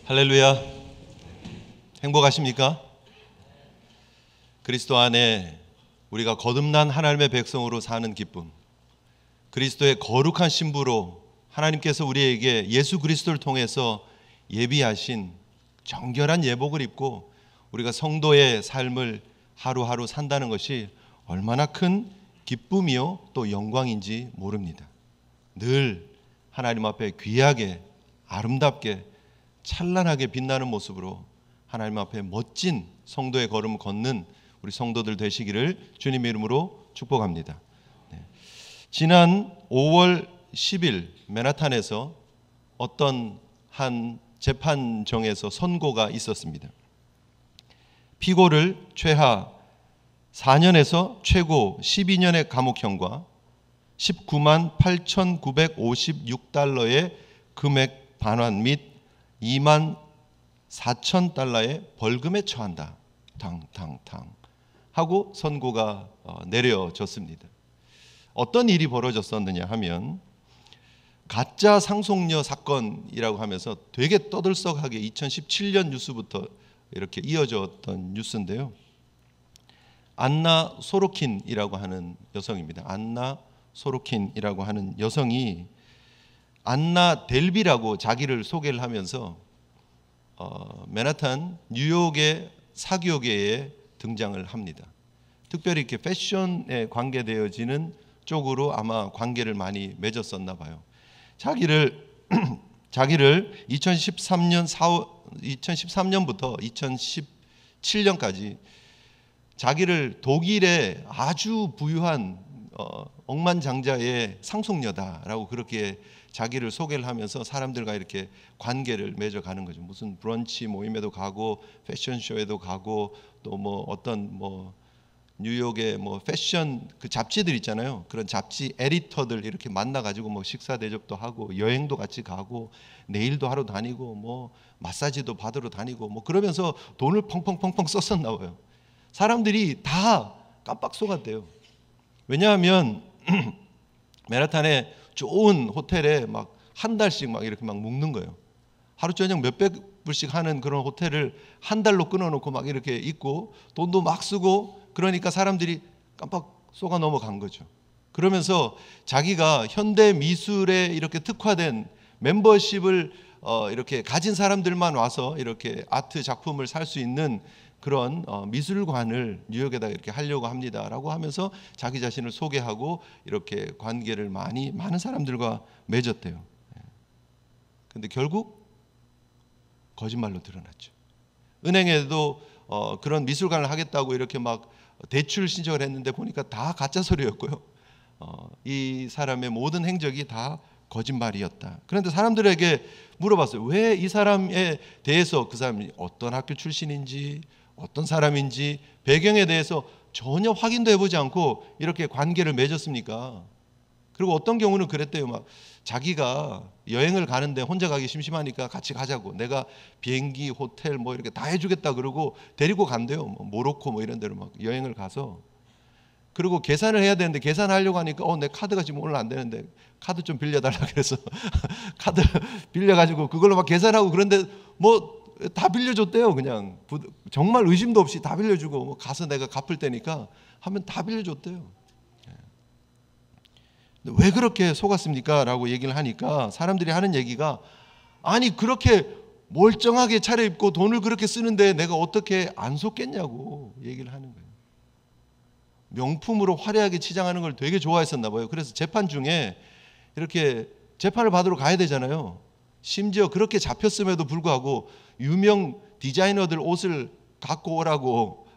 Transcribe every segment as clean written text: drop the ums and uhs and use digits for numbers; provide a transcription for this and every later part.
할렐루야. 행복하십니까? 그리스도 안에 우리가 거듭난 하나님의 백성으로 사는 기쁨, 그리스도의 거룩한 신부로 하나님께서 우리에게 예수 그리스도를 통해서 예비하신 정결한 예복을 입고 우리가 성도의 삶을 하루하루 산다는 것이 얼마나 큰 기쁨이요 또 영광인지 모릅니다. 늘 하나님 앞에 귀하게 아름답게 찬란하게 빛나는 모습으로 하나님 앞에 멋진 성도의 걸음을 걷는 우리 성도들 되시기를 주님의 이름으로 축복합니다. 지난 5월 10일 맨하탄에서 어떤 한 재판정에서 선고가 있었습니다. 피고를 최하 4년에서 최고 12년의 감옥형과 19만 8,956달러의 금액 반환 및 2만 4천 달러의 벌금에 처한다. 탕탕탕 하고 선고가 내려졌습니다. 어떤 일이 벌어졌었느냐 하면 가짜 상속녀 사건이라고 하면서 되게 떠들썩하게 2017년 뉴스부터 이렇게 이어졌던 뉴스인데요. 안나 소로킨이라고 하는 여성입니다. 안나 소로킨이라고 하는 여성이 안나 델비라고 자기를 소개를 하면서 맨하탄 뉴욕의 사교계에 등장을 합니다. 특별히 이렇게 패션에 관계되어지는 쪽으로 아마 관계를 많이 맺었었나 봐요. 자기를 2013년부터 2017년까지 자기를 독일의 아주 부유한 억만장자의 상속녀다라고 그렇게 자기를 소개를 하면서 사람들과 이렇게 관계를 맺어가는 거죠. 무슨 브런치 모임에도 가고 패션쇼에도 가고 또 뭐 어떤 뭐 뉴욕의 뭐 패션 그 잡지들 있잖아요. 그런 잡지 에디터들 이렇게 만나가지고 뭐 식사 대접도 하고 여행도 같이 가고 네일도 하러 다니고 뭐 마사지도 받으러 다니고 뭐 그러면서 돈을 펑펑펑펑 썼었나 봐요. 사람들이 다 깜빡 속았대요. 왜냐하면 맨하탄에 좋은 호텔에 막 한 달씩 막 이렇게 막 묵는 거예요. 하루 저녁 몇백 불씩 하는 그런 호텔을 한 달로 끊어놓고 막 이렇게 있고 돈도 막 쓰고 그러니까 사람들이 깜빡 속아 넘어간 거죠. 그러면서 자기가 현대 미술에 이렇게 특화된 멤버십을 이렇게 가진 사람들만 와서 이렇게 아트 작품을 살 수 있는 그런 미술관을 뉴욕에다 이렇게 하려고 합니다라고 하면서 자기 자신을 소개하고 이렇게 관계를 많은 사람들과 맺었대요. 근데 결국 거짓말로 드러났죠. 은행에도 그런 미술관을 하겠다고 이렇게 막 대출 신청을 했는데 보니까 다 가짜 서류였고요. 이 사람의 모든 행적이 다 거짓말이었다. 그런데 사람들에게 물어봤어요. 왜 이 사람에 대해서 그 사람이 어떤 학교 출신인지 어떤 사람인지 배경에 대해서 전혀 확인도 해보지 않고 이렇게 관계를 맺었습니까? 그리고 어떤 경우는 그랬대요. 막 자기가 여행을 가는데 혼자 가기 심심하니까 같이 가자고 내가 비행기 호텔 뭐 이렇게 다 해주겠다 그러고 데리고 간대요. 뭐 모로코 뭐 이런 데로 막 여행을 가서 그리고 계산을 해야 되는데 계산하려고 하니까 내 카드가 지금 오늘 안 되는데 카드 좀 빌려달라 그래서 카드 빌려가지고 그걸로 막 계산하고 그런데 뭐 다 빌려줬대요. 그냥 정말 의심도 없이 다 빌려주고 뭐 가서 내가 갚을 때니까 하면 다 빌려줬대요. 왜 그렇게 속았습니까? 라고 얘기를 하니까 사람들이 하는 얘기가 아니 그렇게 멀쩡하게 차려입고 돈을 그렇게 쓰는데 내가 어떻게 안 속겠냐고 얘기를 하는 거예요. 명품으로 화려하게 치장하는 걸 되게 좋아했었나 봐요. 그래서 재판 중에 이렇게 재판을 받으러 가야 되잖아요. 심지어 그렇게 잡혔음에도 불구하고 유명 디자이너들 옷을 갖고 오라고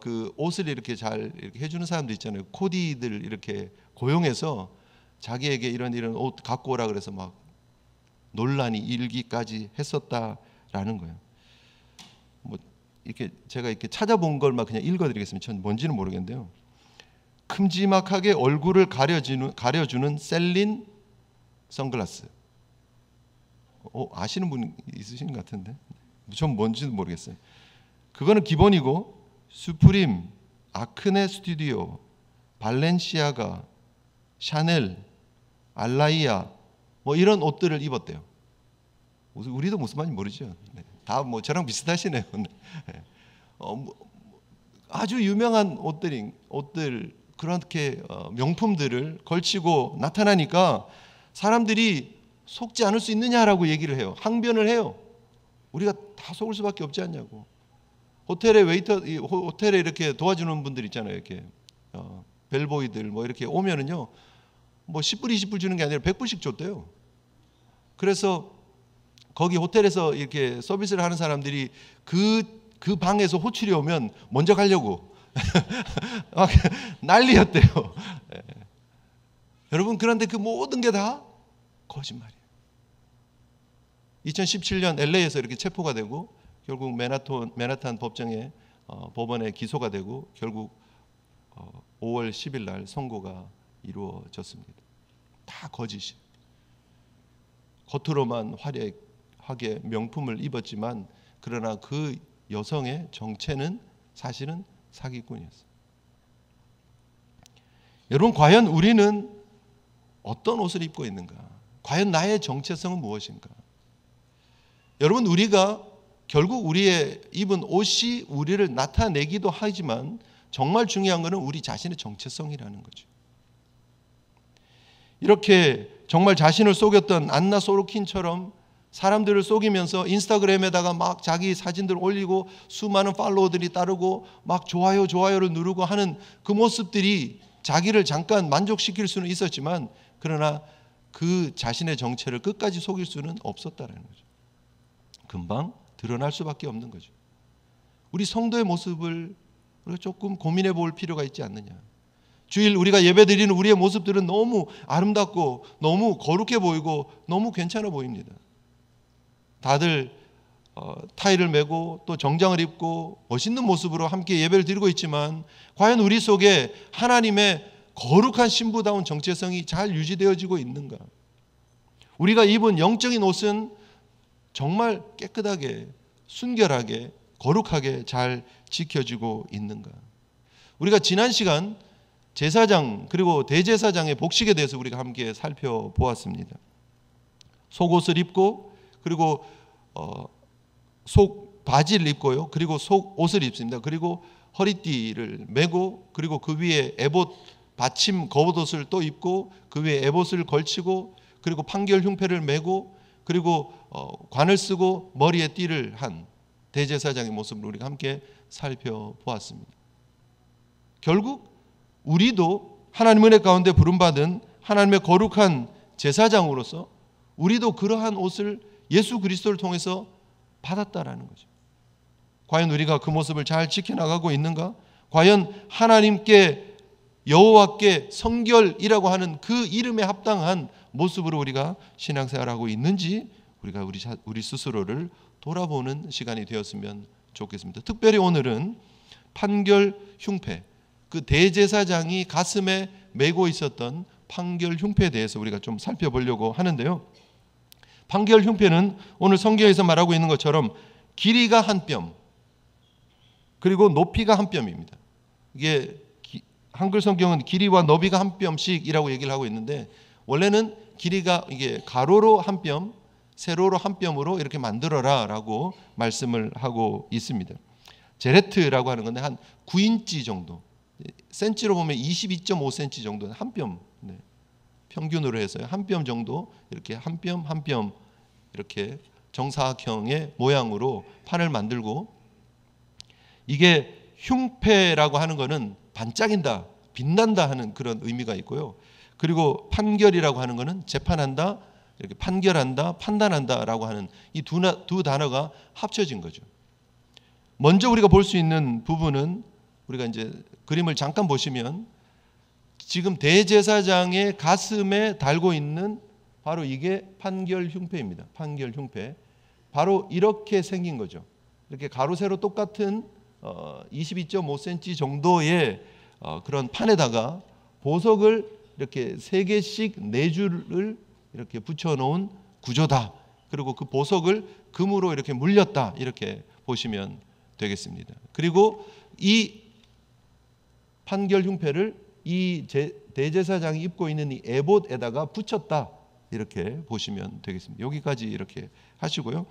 그 옷을 이렇게 잘 이렇게 해주는 사람들 있잖아요. 코디들 이렇게 고용해서 자기에게 이런 옷 갖고 오라 그래서 막 논란이 일기까지 했었다라는 거예요. 뭐 이렇게 제가 이렇게 찾아본 걸 막 그냥 읽어드리겠습니다. 전 뭔지는 모르겠는데요. 큼지막하게 얼굴을 가려주는 셀린 선글라스. 아시는 분 있으신 것 같은데 전 뭔지도 모르겠어요. 그거는 기본이고 수프림, 아크네 스튜디오, 발렌시아가, 샤넬, 알라이아 뭐 이런 옷들을 입었대요. 우리도 무슨 말인지 모르죠. 네. 다 뭐 저랑 비슷하시네요. 네. 아주 유명한 옷들 그렇게 명품들을 걸치고 나타나니까 사람들이 속지 않을 수 있느냐라고 얘기를 해요. 항변을 해요. 우리가 다 속을 수밖에 없지 않냐고. 호텔에 호텔에 이렇게 도와주는 분들 있잖아요. 이렇게 벨보이들 뭐 이렇게 오면은요, 뭐 10불 20불 주는 게 아니라 100불씩 줬대요. 그래서 거기 호텔에서 이렇게 서비스를 하는 사람들이 그 방에서 호출이 오면 먼저 가려고 난리였대요. 여러분, 그런데 그 모든 게 다 거짓말이에요. 2017년 LA에서 이렇게 체포가 되고 결국 맨하탄 법정에 법원에 기소가 되고 결국 5월 10일 날 선고가 이루어졌습니다. 다 거짓이에요. 겉으로만 화려하게 명품을 입었지만 그러나 그 여성의 정체는 사실은 사기꾼이었어요. 여러분, 과연 우리는 어떤 옷을 입고 있는가? 과연 나의 정체성은 무엇인가? 여러분, 우리가 결국 우리의 입은 옷이 우리를 나타내기도 하지만 정말 중요한 것은 우리 자신의 정체성이라는 거죠. 이렇게 정말 자신을 속였던 안나 소로킨처럼 사람들을 속이면서 인스타그램에다가 막 자기 사진들 올리고 수많은 팔로워들이 따르고 막 좋아요를 누르고 하는 그 모습들이 자기를 잠깐 만족시킬 수는 있었지만 그러나 그 자신의 정체를 끝까지 속일 수는 없었다는 거죠. 금방 드러날 수밖에 없는 거죠. 우리 성도의 모습을 우리가 조금 고민해 볼 필요가 있지 않느냐. 주일 우리가 예배드리는 우리의 모습들은 너무 아름답고 너무 거룩해 보이고 너무 괜찮아 보입니다. 다들 타이를 메고 또 정장을 입고 멋있는 모습으로 함께 예배를 드리고 있지만 과연 우리 속에 하나님의 거룩한 신부다운 정체성이 잘 유지되어지고 있는가? 우리가 입은 영적인 옷은 정말 깨끗하게 순결하게 거룩하게 잘 지켜지고 있는가? 우리가 지난 시간 제사장 그리고 대제사장의 복식에 대해서 우리가 함께 살펴보았습니다. 속옷을 입고 그리고 속 바지를 입고요. 그리고 속 옷을 입습니다. 그리고 허리띠를 메고 그리고 그 위에 에봇 받침 겉옷을 또 입고 그 위에 에봇을 걸치고 그리고 판결 흉패를 메고 그리고 관을 쓰고 머리에 띠를 한 대제사장의 모습을 우리가 함께 살펴보았습니다. 결국 우리도 하나님 은혜 가운데 부름받은 하나님의 거룩한 제사장으로서 우리도 그러한 옷을 예수 그리스도를 통해서 받았다라는 거죠. 과연 우리가 그 모습을 잘 지켜나가고 있는가? 과연 하나님께 여호와께 성결이라고 하는 그 이름에 합당한 모습으로 우리가 신앙생활하고 있는지 우리가 우리 스스로를 돌아보는 시간이 되었으면 좋겠습니다. 특별히 오늘은 판결 흉패, 그 대제사장이 가슴에 메고 있었던 판결 흉패에 대해서 우리가 좀 살펴보려고 하는데요. 판결 흉패는 오늘 성경에서 말하고 있는 것처럼 길이가 한 뼘 그리고 높이가 한 뼘입니다. 이게 한글 성경은 길이와 너비가 한 뼘씩이라고 얘기를 하고 있는데 원래는 길이가 이게 가로로 한 뼘, 세로로 한 뼘으로 이렇게 만들어라라고 말씀을 하고 있습니다. 제레트라고 하는 건데 한 9인치 정도, 센치로 보면 22.5cm 정도 한 뼘, 네. 평균으로 해서요. 한 뼘 정도 이렇게 한 뼘 한 뼘 이렇게 정사각형의 모양으로 판을 만들고 이게 흉패라고 하는 것은 반짝인다, 빛난다 하는 그런 의미가 있고요. 그리고 판결이라고 하는 것은 재판한다, 이렇게 판결한다, 판단한다라고 하는 이 두 단어가 합쳐진 거죠. 먼저 우리가 볼 수 있는 부분은 우리가 이제 그림을 잠깐 보시면 지금 대제사장의 가슴에 달고 있는 바로 이게 판결 흉패입니다. 판결 흉패. 바로 이렇게 생긴 거죠. 이렇게 가로 세로 똑같은 22.5cm 정도의 그런 판에다가 보석을 이렇게 3개씩 4줄을 이렇게 붙여놓은 구조다. 그리고 그 보석을 금으로 이렇게 물렸다. 이렇게 보시면 되겠습니다. 그리고 이 판결 흉패를 이 대제사장이 입고 있는 이 에봇에다가 붙였다. 이렇게 보시면 되겠습니다. 여기까지 이렇게 하시고요.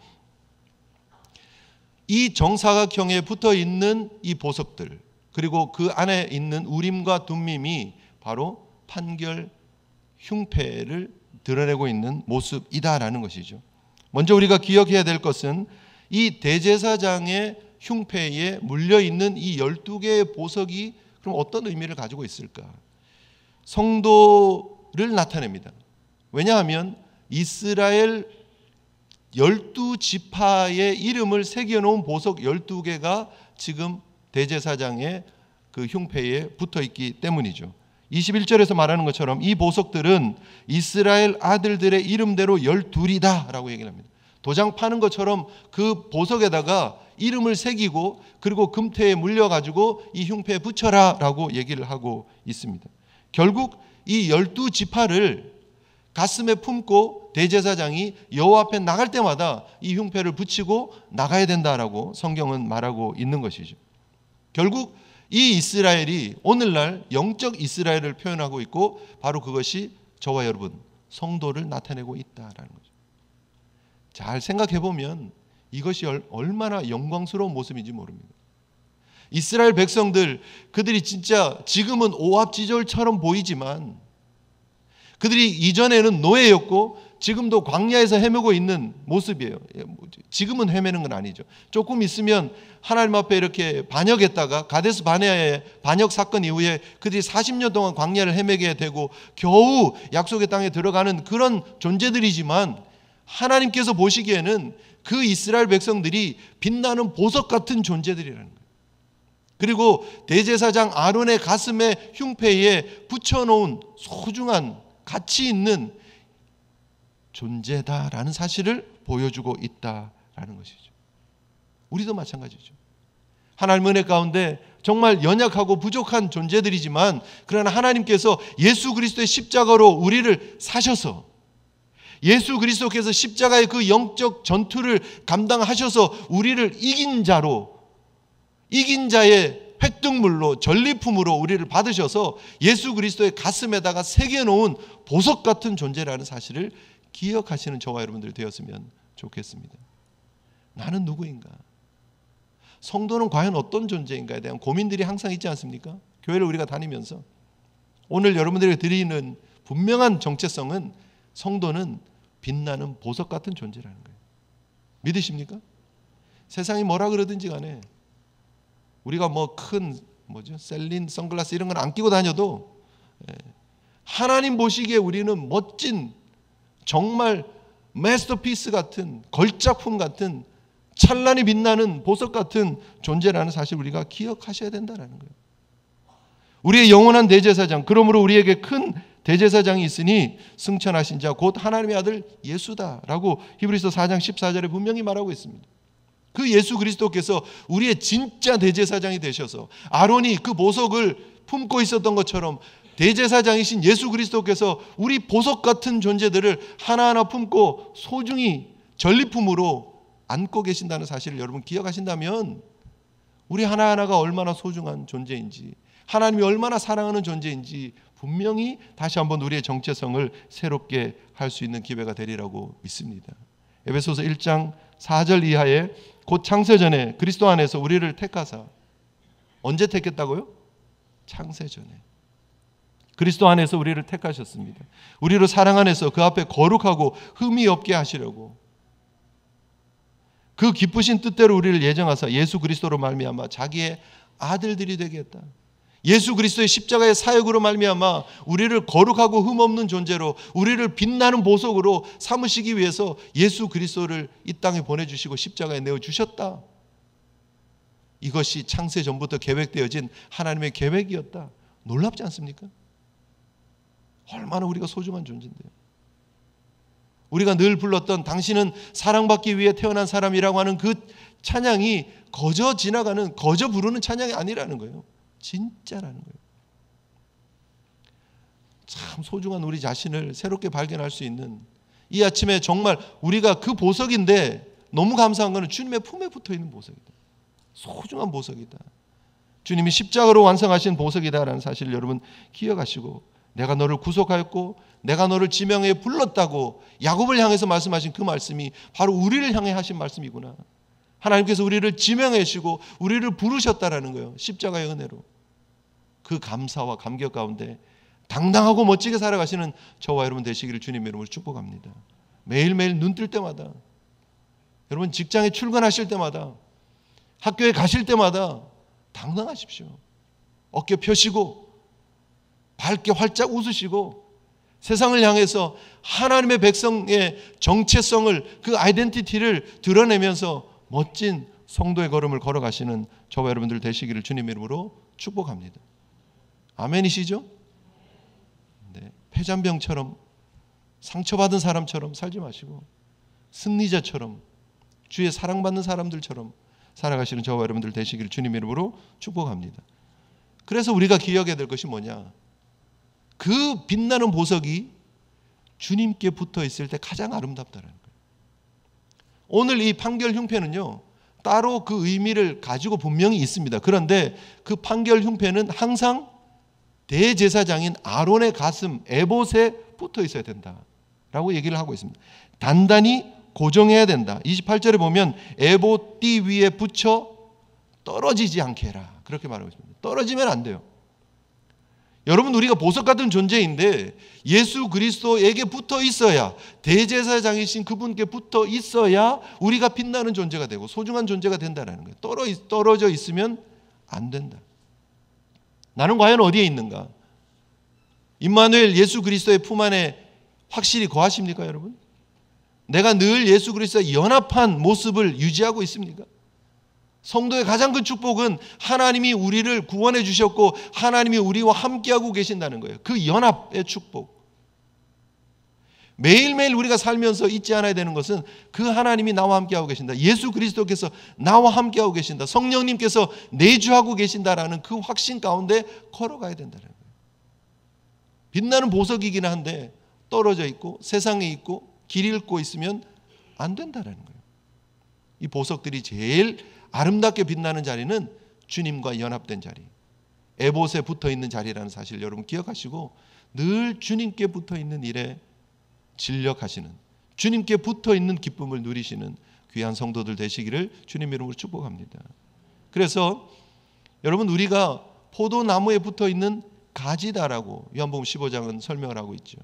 이 정사각형에 붙어 있는 이 보석들, 그리고 그 안에 있는 우림과 둠밈이 바로 판결 흉패를 드러내고 있는 모습이다라는 것이죠. 먼저 우리가 기억해야 될 것은 이 대제사장의 흉패에 물려있는 이 12개의 보석이 그럼 어떤 의미를 가지고 있을까? 성도를 나타냅니다. 왜냐하면 이스라엘 12지파의 이름을 새겨놓은 보석 12개가 지금 대제사장의 그 흉패에 붙어있기 때문이죠. 21절에서 말하는 것처럼 이 보석들은 이스라엘 아들들의 이름대로 12이다 라고 얘기를 합니다. 도장 파는 것처럼 그 보석에다가 이름을 새기고 그리고 금태에 물려가지고 이 흉패에 붙여라 라고 얘기를 하고 있습니다. 결국 이 12지파를 가슴에 품고 대제사장이 여호와 앞에 나갈 때마다 이 흉패를 붙이고 나가야 된다라고 성경은 말하고 있는 것이죠. 결국 이 이스라엘이 오늘날 영적 이스라엘을 표현하고 있고 바로 그것이 저와 여러분 성도를 나타내고 있다라는 거죠. 잘 생각해 보면 이것이 얼마나 영광스러운 모습인지 모릅니다. 이스라엘 백성들, 그들이 진짜 지금은 오합지졸처럼 보이지만 그들이 이전에는 노예였고 지금도 광야에서 헤매고 있는 모습이에요. 지금은 헤매는 건 아니죠. 조금 있으면 하나님 앞에 이렇게 반역했다가 가데스 바네아의 반역 사건 이후에 그들이 40년 동안 광야를 헤매게 되고 겨우 약속의 땅에 들어가는 그런 존재들이지만 하나님께서 보시기에는 그 이스라엘 백성들이 빛나는 보석 같은 존재들이라는 거예요. 그리고 대제사장 아론의 가슴에 흉패에 붙여놓은 소중한 가치 있는 존재다라는 사실을 보여주고 있다라는 것이죠. 우리도 마찬가지죠. 하나님 은혜 가운데 정말 연약하고 부족한 존재들이지만 그러나 하나님께서 예수 그리스도의 십자가로 우리를 사셔서 예수 그리스도께서 십자가의 그 영적 전투를 감당하셔서 우리를 이긴 자로, 이긴 자의 획득물로, 전리품으로 우리를 받으셔서 예수 그리스도의 가슴에다가 새겨놓은 보석 같은 존재라는 사실을 기억하시는 저와 여러분들 되었으면 좋겠습니다. 나는 누구인가? 성도는 과연 어떤 존재인가에 대한 고민들이 항상 있지 않습니까? 교회를 우리가 다니면서 오늘 여러분들에게 드리는 분명한 정체성은 성도는 빛나는 보석 같은 존재라는 거예요. 믿으십니까? 세상이 뭐라 그러든지 간에 우리가 뭐 큰 셀린 선글라스 이런 건 안 끼고 다녀도 하나님 보시기에 우리는 멋진 정말 마스터피스 같은 걸작품 같은 찬란히 빛나는 보석 같은 존재라는 사실 우리가 기억하셔야 된다는 거예요. 우리의 영원한 대제사장, 그러므로 우리에게 큰 대제사장이 있으니 승천하신 자 곧 하나님의 아들 예수다라고 히브리서 4장 14절에 분명히 말하고 있습니다. 그 예수 그리스도께서 우리의 진짜 대제사장이 되셔서 아론이 그 보석을 품고 있었던 것처럼 대제사장이신 예수 그리스도께서 우리 보석 같은 존재들을 하나하나 품고 소중히 전리품으로 안고 계신다는 사실을 여러분 기억하신다면 우리 하나하나가 얼마나 소중한 존재인지, 하나님이 얼마나 사랑하는 존재인지 분명히 다시 한번 우리의 정체성을 새롭게 할 수 있는 기회가 되리라고 믿습니다. 에베소서 1장 4절 이하에 곧 창세전에 그리스도 안에서 우리를 택하사, 언제 택했다고요? 창세전에 그리스도 안에서 우리를 택하셨습니다. 우리를 사랑 안에서 그 앞에 거룩하고 흠이 없게 하시려고 그 기쁘신 뜻대로 우리를 예정하사 예수 그리스도로 말미암아 자기의 아들들이 되게 했다. 예수 그리스도의 십자가의 사역으로 말미암아 우리를 거룩하고 흠없는 존재로, 우리를 빛나는 보석으로 삼으시기 위해서 예수 그리스도를 이 땅에 보내주시고 십자가에 내어주셨다. 이것이 창세 전부터 계획되어진 하나님의 계획이었다. 놀랍지 않습니까? 얼마나 우리가 소중한 존재인데요. 우리가 늘 불렀던 당신은 사랑받기 위해 태어난 사람이라고 하는 그 찬양이 거저 지나가는, 거저 부르는 찬양이 아니라는 거예요. 진짜라는 거예요. 참 소중한 우리 자신을 새롭게 발견할 수 있는 이 아침에 정말 우리가 그 보석인데 너무 감사한 것은 주님의 품에 붙어있는 보석이다. 소중한 보석이다. 주님이 십자가로 완성하신 보석이다라는 사실을 여러분 기억하시고 내가 너를 구속하였고 내가 너를 지명해 불렀다고 야곱을 향해서 말씀하신 그 말씀이 바로 우리를 향해 하신 말씀이구나. 하나님께서 우리를 지명해 주시고 우리를 부르셨다라는 거예요. 십자가의 은혜로. 그 감사와 감격 가운데 당당하고 멋지게 살아가시는 저와 여러분 되시기를 주님의 이름으로 축복합니다. 매일매일 눈 뜰 때마다, 여러분 직장에 출근하실 때마다, 학교에 가실 때마다 당당하십시오. 어깨 펴시고 밝게 활짝 웃으시고 세상을 향해서 하나님의 백성의 정체성을, 그 아이덴티티를 드러내면서 멋진 성도의 걸음을 걸어가시는 저와 여러분들 되시기를 주님의 이름으로 축복합니다. 아멘이시죠? 네, 폐잔병처럼 상처받은 사람처럼 살지 마시고 승리자처럼 주의 사랑받는 사람들처럼 살아가시는 저와 여러분들 되시기를 주님의 이름으로 축복합니다. 그래서 우리가 기억해야 될 것이 뭐냐? 그 빛나는 보석이 주님께 붙어 있을 때 가장 아름답다는 거예요. 오늘 이 판결 흉패는요, 따로 그 의미를 가지고 분명히 있습니다. 그런데 그 판결 흉패는 항상 대제사장인 아론의 가슴 에봇에 붙어 있어야 된다라고 얘기를 하고 있습니다. 단단히 고정해야 된다. 28절에 보면 에봇 띠 위에 붙여 떨어지지 않게 해라, 그렇게 말하고 있습니다. 떨어지면 안 돼요. 여러분, 우리가 보석 같은 존재인데 예수 그리스도에게 붙어 있어야, 대제사장이신 그분께 붙어 있어야 우리가 빛나는 존재가 되고 소중한 존재가 된다는 거예요. 떨어져 있으면 안 된다. 나는 과연 어디에 있는가? 임마누엘 예수 그리스도의 품 안에 확실히 거하십니까, 여러분? 내가 늘 예수 그리스도와 연합한 모습을 유지하고 있습니까? 성도의 가장 큰 축복은 하나님이 우리를 구원해 주셨고 하나님이 우리와 함께하고 계신다는 거예요. 그 연합의 축복. 매일매일 우리가 살면서 잊지 않아야 되는 것은 그 하나님이 나와 함께하고 계신다. 예수 그리스도께서 나와 함께하고 계신다. 성령님께서 내주하고 계신다라는 그 확신 가운데 걸어가야 된다는 거예요. 빛나는 보석이긴 한데 떨어져 있고 세상에 있고 길 잃고 있으면 안 된다는 거예요. 이 보석들이 제일 아름답게 빛나는 자리는 주님과 연합된 자리, 에봇에 붙어있는 자리라는 사실 여러분 기억하시고 늘 주님께 붙어있는 일에 진력하시는, 주님께 붙어있는 기쁨을 누리시는 귀한 성도들 되시기를 주님 이름으로 축복합니다. 그래서 여러분, 우리가 포도나무에 붙어있는 가지다라고 요한복음 15장은 설명을 하고 있죠.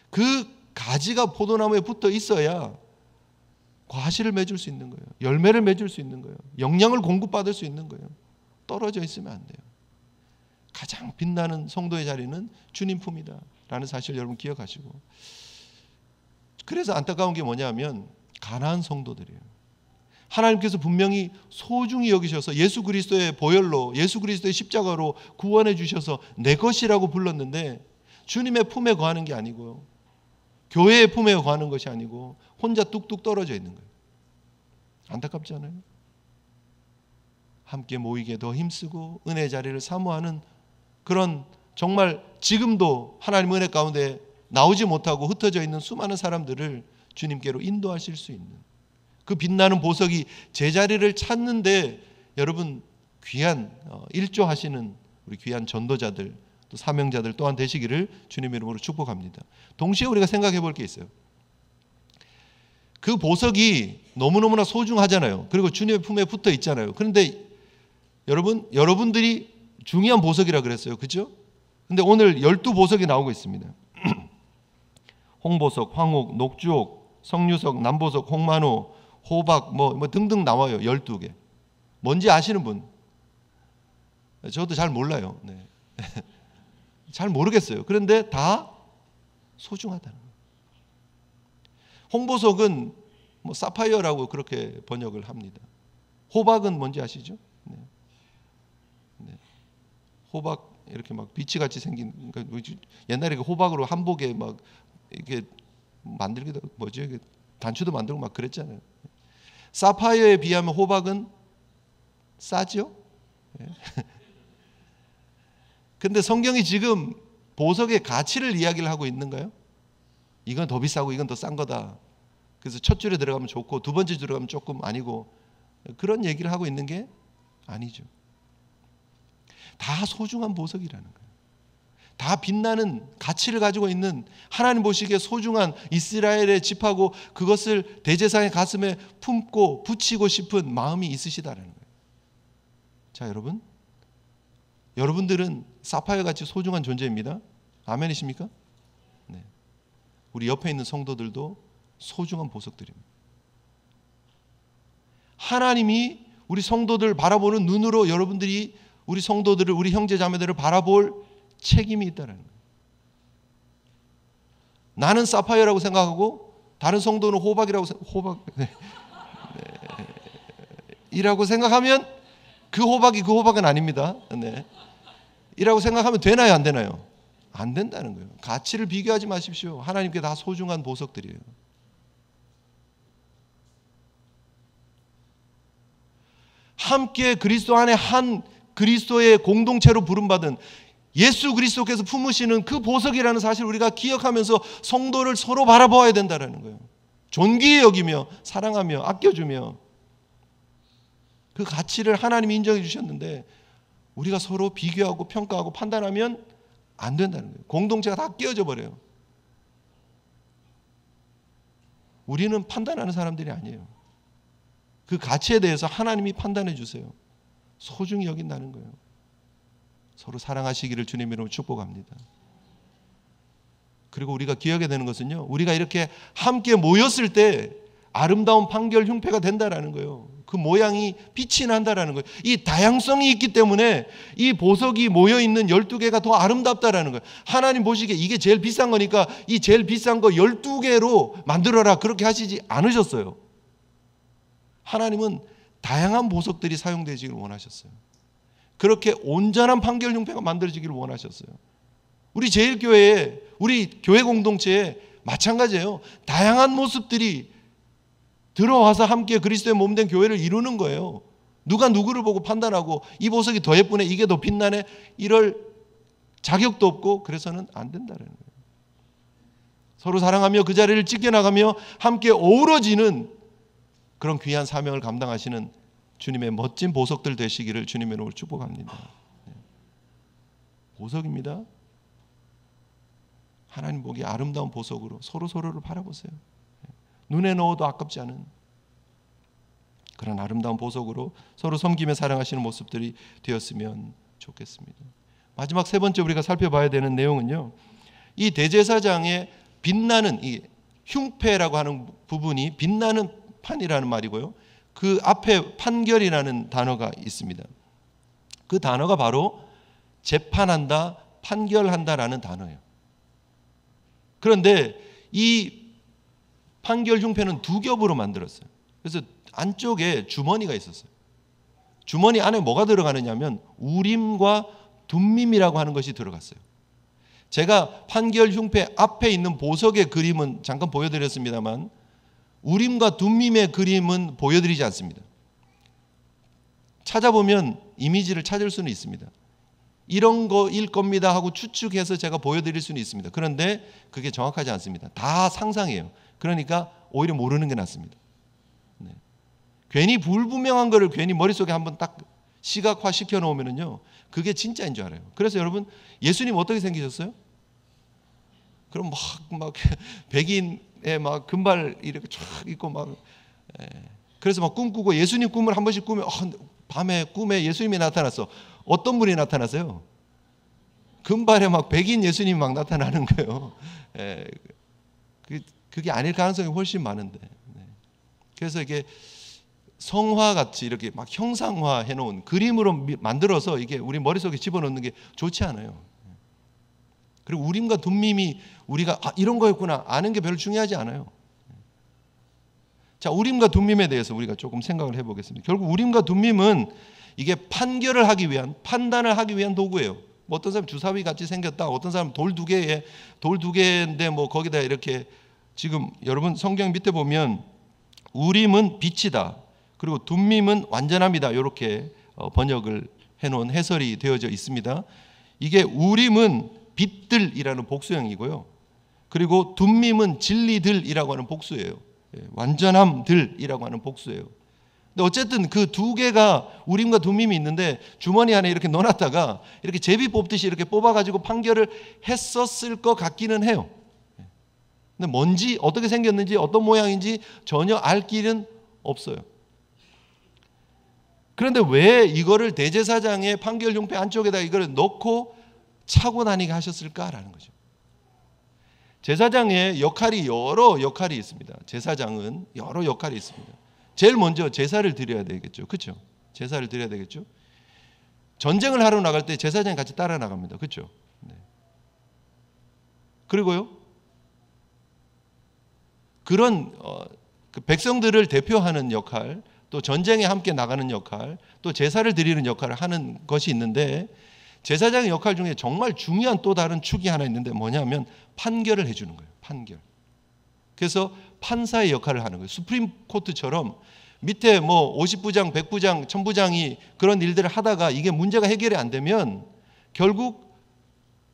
그 가지가 포도나무에 붙어 있어야 과실을 맺을 수 있는 거예요. 열매를 맺을 수 있는 거예요. 영양을 공급받을 수 있는 거예요. 떨어져 있으면 안 돼요. 가장 빛나는 성도의 자리는 주님 품이다 라는 사실 여러분 기억하시고, 그래서 안타까운 게 뭐냐면 가난한 성도들이에요. 하나님께서 분명히 소중히 여기셔서 예수 그리스도의 보혈로, 예수 그리스도의 십자가로 구원해 주셔서 내 것이라고 불렀는데 주님의 품에 거하는 게 아니고요, 교회의 품에 거하는 것이 아니고 혼자 뚝뚝 떨어져 있는 거예요. 안타깝지 않아요? 함께 모이게 더 힘쓰고 은혜의 자리를 사모하는 그런, 정말 지금도 하나님의 은혜 가운데 나오지 못하고 흩어져 있는 수많은 사람들을 주님께로 인도하실 수 있는 그 빛나는 보석이 제자리를 찾는데 여러분 귀한 일조하시는 우리 귀한 전도자들, 또 사명자들 또한 되시기를 주님의 이름으로 축복합니다. 동시에 우리가 생각해 볼 게 있어요. 그 보석이 너무너무나 소중하잖아요. 그리고 주님의 품에 붙어 있잖아요. 그런데 여러분들이 중요한 보석이라 그랬어요. 그렇죠? 근데 오늘 12보석이 나오고 있습니다. 홍보석, 황옥, 녹주옥, 석류석, 남보석, 홍만호, 호박 뭐 등등 나와요. 12개. 뭔지 아시는 분? 저도 잘 몰라요. 네. 잘 모르겠어요. 그런데 다 소중하다는 거예요. 홍보석은 뭐 사파이어라고 그렇게 번역을 합니다. 호박은 뭔지 아시죠? 네. 네. 호박 이렇게 막 비치같이 생긴, 그러니까 옛날에 호박으로 한복에 막 이렇게 만들기도, 뭐죠? 이게 단추도 만들고 막 그랬잖아요. 사파이어에 비하면 호박은 싸죠? 네. 근데 성경이 지금 보석의 가치를 이야기를 하고 있는가요? 이건 더 비싸고 이건 더 싼 거다. 그래서 첫 줄에 들어가면 좋고 두 번째 줄에 들어가면 조금 아니고, 그런 얘기를 하고 있는 게 아니죠. 다 소중한 보석이라는 거예요. 다 빛나는 가치를 가지고 있는 하나님 보시기에 소중한 이스라엘의 집하고 그것을 대제사장의 가슴에 품고 붙이고 싶은 마음이 있으시다라는 거예요. 자, 여러분들은 사파이어 같이 소중한 존재입니다. 아멘이십니까? 네. 우리 옆에 있는 성도들도 소중한 보석들입니다. 하나님이 우리 성도들 바라보는 눈으로 여러분들이 우리 성도들을, 우리 형제 자매들을 바라볼 책임이 있다는 거예요. 나는 사파이어라고 생각하고 다른 성도는 이라고 생각하면 그 호박은 아닙니다. 네. 이라고 생각하면 되나요, 안 되나요? 안 된다는 거예요. 가치를 비교하지 마십시오. 하나님께 다 소중한 보석들이에요. 함께 그리스도 안에 한 그리스도의 공동체로 부름받은 예수 그리스도께서 품으시는 그 보석이라는 사실을 우리가 기억하면서 성도를 서로 바라보아야 된다는 거예요. 존귀히 여기며 사랑하며 아껴주며 그 가치를 하나님이 인정해 주셨는데 우리가 서로 비교하고 평가하고 판단하면 안 된다는 거예요. 공동체가 다 깨어져 버려요. 우리는 판단하는 사람들이 아니에요. 그 가치에 대해서 하나님이 판단해 주세요. 소중히 여긴다는 거예요. 서로 사랑하시기를 주님 이름으로 축복합니다. 그리고 우리가 기억해야 되는 것은요, 우리가 이렇게 함께 모였을 때 아름다운 판결 흉패가 된다라는 거예요. 그 모양이 빛이 난다라는 거예요. 이 다양성이 있기 때문에 이 보석이 모여있는 12개가 더 아름답다라는 거예요. 하나님 보시기에 이게 제일 비싼 거니까 이 제일 비싼 거 12개로 만들어라 그렇게 하시지 않으셨어요. 하나님은 다양한 보석들이 사용되기를 원하셨어요. 그렇게 온전한 판결 흉패가 만들어지기를 원하셨어요. 우리 제일교회에, 우리 교회 공동체에 마찬가지예요. 다양한 모습들이 들어와서 함께 그리스도의 몸된 교회를 이루는 거예요. 누가 누구를 보고 판단하고 이 보석이 더 예쁘네, 이게 더 빛나네, 이럴 자격도 없고 그래서는 안 된다는 거예요. 서로 사랑하며 그 자리를 지켜나가며 함께 어우러지는 그런 귀한 사명을 감당하시는 주님의 멋진 보석들 되시기를 주님의 이름으로 축복합니다. 보석입니다. 하나님 보기 아름다운 보석으로 서로를 바라보세요. 눈에 넣어도 아깝지 않은 그런 아름다운 보석으로 서로 섬기며 사랑하시는 모습들이 되었으면 좋겠습니다. 마지막 세 번째 우리가 살펴봐야 되는 내용은요, 이 대제사장의 빛나는 이 흉패라고 하는 부분이 빛나는 판이라는 말이고요, 그 앞에 판결이라는 단어가 있습니다. 그 단어가 바로 재판한다, 판결한다라는 단어예요. 그런데 이 판결 흉패는 두 겹으로 만들었어요. 그래서 안쪽에 주머니가 있었어요. 주머니 안에 뭐가 들어가느냐면 우림과 둠밈이라고 하는 것이 들어갔어요. 제가 판결 흉패 앞에 있는 보석의 그림은 잠깐 보여드렸습니다만 우림과 둠밈의 그림은 보여드리지 않습니다. 찾아보면 이미지를 찾을 수는 있습니다. 이런 거일 겁니다 하고 추측해서 제가 보여드릴 수는 있습니다. 그런데 그게 정확하지 않습니다. 다 상상이에요. 그러니까 오히려 모르는 게 낫습니다. 네. 괜히 불분명한 거를 괜히 머릿속에 한번 딱 시각화 시켜 놓으면요, 그게 진짜인 줄 알아요. 그래서 여러분, 예수님 어떻게 생기셨어요? 그럼 막 백인에 막 금발 이렇게 쫙 있고 막, 그래서 막 꿈꾸고 예수님 꿈을 한 번씩 꾸면 밤에 꿈에 예수님이 나타났어. 어떤 분이 나타났어요? 금발에 막 백인 예수님이 막 나타나는 거예요. 그게 아닐 가능성이 훨씬 많은데. 그래서 이게 성화같이 이렇게 막 형상화 해놓은 그림으로 만들어서 이게 우리 머릿속에 집어넣는 게 좋지 않아요. 그리고 우림과 둠밈이 우리가 이런 거였구나 아는 게 별로 중요하지 않아요. 자, 우림과 둠밈에 대해서 우리가 조금 생각을 해보겠습니다. 결국 우림과 둠밈은 이게 판결을 하기 위한, 판단을 하기 위한 도구예요. 뭐 어떤 사람 주사위 같이 생겼다, 어떤 사람 돌 두 개인데 뭐 거기다 이렇게, 지금 여러분 성경 밑에 보면 우림은 빛이다, 그리고 둠밈은 완전함이다, 이렇게 번역을 해놓은 해설이 되어져 있습니다. 이게 우림은 빛들이라는 복수형이고요, 그리고 둠밈은 진리들이라고 하는 복수예요. 완전함들이라고 하는 복수예요. 근데 어쨌든 그 두 개가 우림과 둠밈이 있는데 주머니 안에 이렇게 넣어놨다가 이렇게 제비 뽑듯이 이렇게 뽑아가지고 판결을 했었을 것 같기는 해요. 근데 뭔지, 어떻게 생겼는지, 어떤 모양인지 전혀 알 길은 없어요. 그런데 왜 이거를 대제사장의 판결 흉패 안쪽에다 이걸 넣고 차고 다니게 하셨을까라는 거죠. 제사장의 역할이 여러 역할이 있습니다. 제사장은 여러 역할이 있습니다. 제일 먼저 제사를 드려야 되겠죠. 그렇죠? 제사를 드려야 되겠죠. 전쟁을 하러 나갈 때 제사장이 같이 따라 나갑니다. 그렇죠? 네. 그리고요, 그런 그 백성들을 대표하는 역할, 또 전쟁에 함께 나가는 역할, 또 제사를 드리는 역할을 하는 것이 있는데, 제사장의 역할 중에 정말 중요한 또 다른 축이 하나 있는데 뭐냐면 판결을 해주는 거예요. 판결. 그래서 판사의 역할을 하는 거예요. 수프림 코트처럼 밑에 뭐 50부장, 100부장, 1000부장이 그런 일들을 하다가 이게 문제가 해결이 안 되면 결국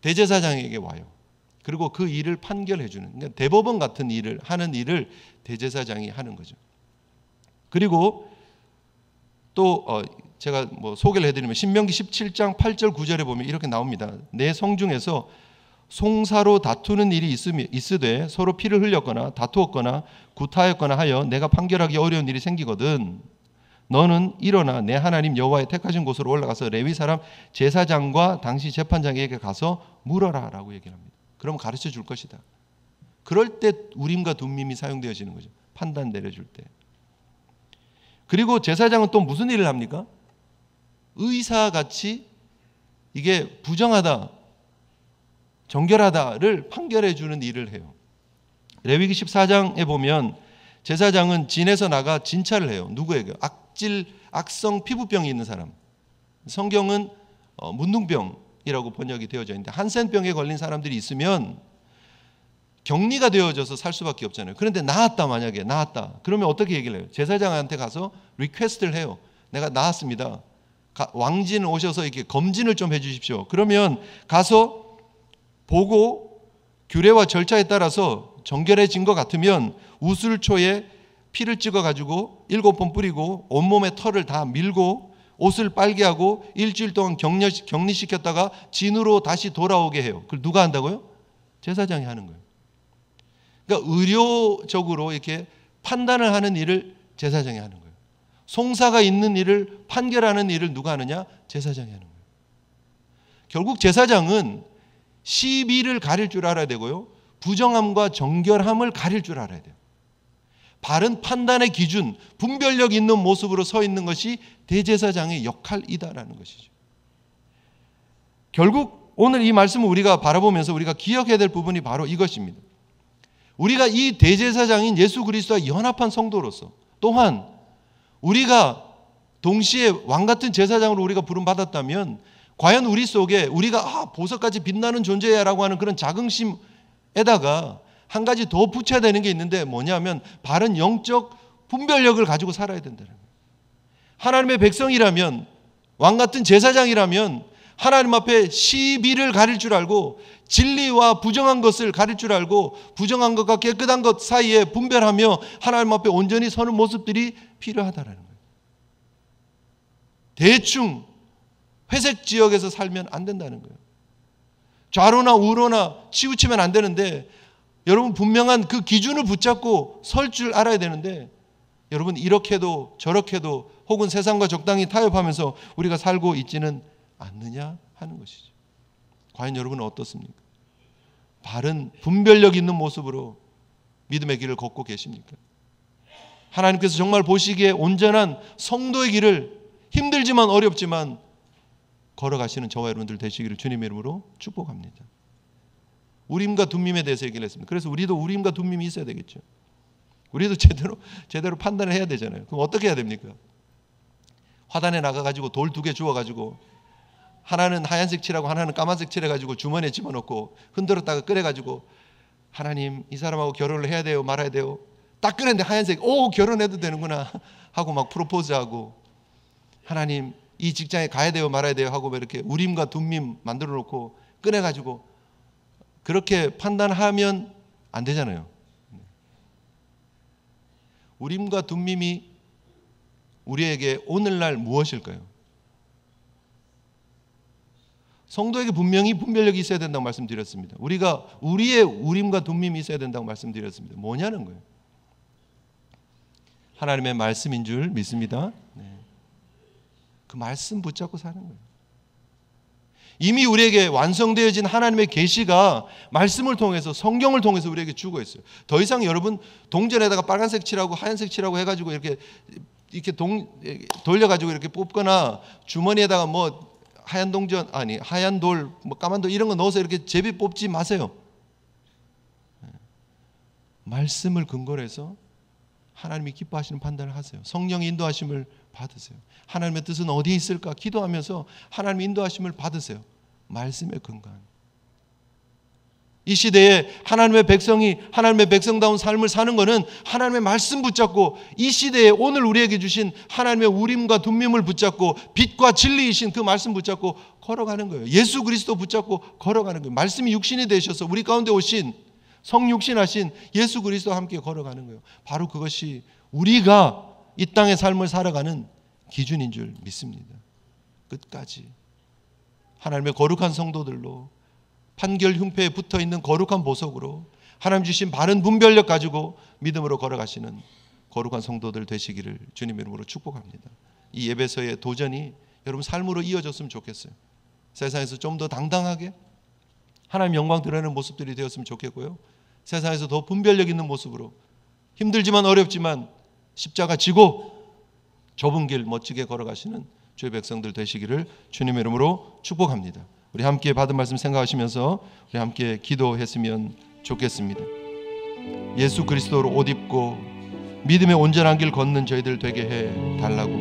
대제사장에게 와요. 그리고 그 일을 판결해 주는, 그러니까 대법원 같은 일을 하는 일을 대제사장이 하는 거죠. 그리고 또 제가 뭐 소개를 해드리면 신명기 17장 8절 9절에 보면 이렇게 나옵니다. 내 성중에서 송사로 다투는 일이 있으되 서로 피를 흘렸거나 다투었거나 구타하였거나 하여 내가 판결하기 어려운 일이 생기거든 너는 일어나 내 하나님 여호와의 택하신 곳으로 올라가서 레위 사람 제사장과 당시 재판장에게 가서 물어라 라고 얘기를 합니다. 그럼 가르쳐 줄 것이다. 그럴 때 우림과 둠밈이 사용되어지는 거죠. 판단 내려줄 때. 그리고 제사장은 또 무슨 일을 합니까? 의사같이 이게 부정하다, 정결하다를 판결해 주는 일을 해요. 레위기 14장에 보면 제사장은 진에서 나가 진찰을 해요. 누구에게? 악성 피부병이 있는 사람. 성경은 문둥병이라고 번역이 되어져 있는데 한센병에 걸린 사람들이 있으면 격리가 되어져서 살 수밖에 없잖아요. 그런데 나았다, 만약에 나았다. 그러면 어떻게 얘기를 해요? 제사장한테 가서 리퀘스트를 해요. 내가 나았습니다. 왕진 오셔서 이렇게 검진을 좀 해주십시오. 그러면 가서 보고 규례와 절차에 따라서 정결해진 것 같으면 우슬초에 피를 찍어가지고 7번 뿌리고 온몸에 털을 다 밀고 옷을 빨게 하고 일주일 동안 격리시켰다가 진으로 다시 돌아오게 해요. 그걸 누가 한다고요? 제사장이 하는 거예요. 그러니까 의료적으로 이렇게 판단을 하는 일을 제사장이 하는 거예요. 송사가 있는 일을 판결하는 일을 누가 하느냐? 제사장이 하는 거예요. 결국 제사장은 시비를 가릴 줄 알아야 되고요. 부정함과 정결함을 가릴 줄 알아야 돼요. 바른 판단의 기준, 분별력 있는 모습으로 서 있는 것이 대제사장의 역할이다라는 것이죠. 결국 오늘 이 말씀을 우리가 바라보면서 우리가 기억해야 될 부분이 바로 이것입니다. 우리가 이 대제사장인 예수 그리스도와 연합한 성도로서 또한 우리가 동시에 왕같은 제사장으로 우리가 부름받았다면 과연 우리 속에 우리가 보석같이 빛나는 존재야라고 하는 그런 자긍심에다가 한 가지 더 붙여야 되는 게 있는데 뭐냐면 바른 영적 분별력을 가지고 살아야 된다는 거예요. 하나님의 백성이라면 왕같은 제사장이라면 하나님 앞에 시비를 가릴 줄 알고 진리와 부정한 것을 가릴 줄 알고 부정한 것과 깨끗한 것 사이에 분별하며 하나님 앞에 온전히 서는 모습들이 필요하다는 거예요. 대충 회색 지역에서 살면 안 된다는 거예요. 좌로나 우로나 치우치면 안 되는데 여러분 분명한 그 기준을 붙잡고 설 줄 알아야 되는데 여러분 이렇게도 저렇게도 혹은 세상과 적당히 타협하면서 우리가 살고 있지는 않느냐 하는 것이죠. 과연 여러분은 어떻습니까? 바른 분별력 있는 모습으로 믿음의 길을 걷고 계십니까? 하나님께서 정말 보시기에 온전한 성도의 길을 힘들지만 어렵지만 걸어가시는 저와 여러분들 되시기를 주님의 이름으로 축복합니다. 우림과 둠밈에 대해서 얘기를 했습니다. 그래서 우리도 우림과 둠밈이 있어야 되겠죠. 우리도 제대로 판단을 해야 되잖아요. 그럼 어떻게 해야 됩니까? 화단에 나가가지고 돌 2개 주워가지고 하나는 하얀색 칠하고 하나는 까만색 칠해가지고 주머니에 집어넣고 흔들었다가 꺼내가지고 하나님 이 사람하고 결혼을 해야 돼요 말아야 돼요. 딱 꺼냈는데 하얀색 결혼해도 되는구나 하고 막 프로포즈하고 하나님 이 직장에 가야 돼요 말아야 돼요 하고 이렇게 우림과 둠밈 만들어 놓고 꺼내가지고 그렇게 판단하면 안 되잖아요. 우림과 둠밈이 우리에게 오늘날 무엇일까요? 성도에게 분명히 분별력이 있어야 된다고 말씀드렸습니다. 우리가 우리의 우림과 둠밈이 있어야 된다고 말씀드렸습니다. 뭐냐는 거예요. 하나님의 말씀인 줄 믿습니다. 그 말씀 붙잡고 사는 거예요. 이미 우리에게 완성되어진 하나님의 계시가 말씀을 통해서, 성경을 통해서 우리에게 주고 있어요. 더 이상 여러분 동전에다가 빨간색 칠하고 하얀색 칠하고 해가지고 이렇게 돌려가지고 이렇게 뽑거나 주머니에다가 뭐 하얀 동전, 아니 하얀 돌, 뭐 까만 돌 이런 거 넣어서 이렇게 제비 뽑지 마세요. 말씀을 근거로 해서 하나님이 기뻐하시는 판단을 하세요. 성령의 인도하심을 받으세요. 하나님의 뜻은 어디에 있을까 기도하면서 하나님의 인도하심을 받으세요. 말씀에 근거한. 이 시대에 하나님의 백성이 하나님의 백성다운 삶을 사는 것은 하나님의 말씀 붙잡고, 이 시대에 오늘 우리에게 주신 하나님의 우림과 둠밈을 붙잡고 빛과 진리이신 그 말씀 붙잡고 걸어가는 거예요. 예수 그리스도 붙잡고 걸어가는 거예요. 말씀이 육신이 되셔서 우리 가운데 오신, 성육신하신 예수 그리스도와 함께 걸어가는 거예요. 바로 그것이 우리가 이 땅의 삶을 살아가는 기준인 줄 믿습니다. 끝까지 하나님의 거룩한 성도들로, 판결 흉패에 붙어있는 거룩한 보석으로 하나님 주신 바른 분별력 가지고 믿음으로 걸어가시는 거룩한 성도들 되시기를 주님의 이름으로 축복합니다. 이 예배서의 도전이 여러분 삶으로 이어졌으면 좋겠어요. 세상에서 좀 더 당당하게 하나님 영광 드러내는 모습들이 되었으면 좋겠고요. 세상에서 더 분별력 있는 모습으로 힘들지만 어렵지만 십자가 지고 좁은 길 멋지게 걸어가시는 주의 백성들 되시기를 주님의 이름으로 축복합니다. 우리 함께 받은 말씀 생각하시면서 우리 함께 기도했으면 좋겠습니다. 예수 그리스도로 옷 입고 믿음의 온전한 길 걷는 저희들 되게 해달라고,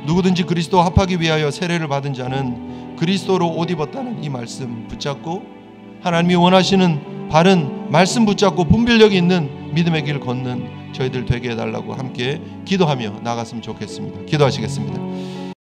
누구든지 그리스도 합하기 위하여 세례를 받은 자는 그리스도로 옷 입었다는 이 말씀 붙잡고 하나님이 원하시는 바른 말씀 붙잡고 분별력이 있는 믿음의 길 걷는 저희들 되게 해달라고 함께 기도하며 나갔으면 좋겠습니다. 기도하시겠습니다.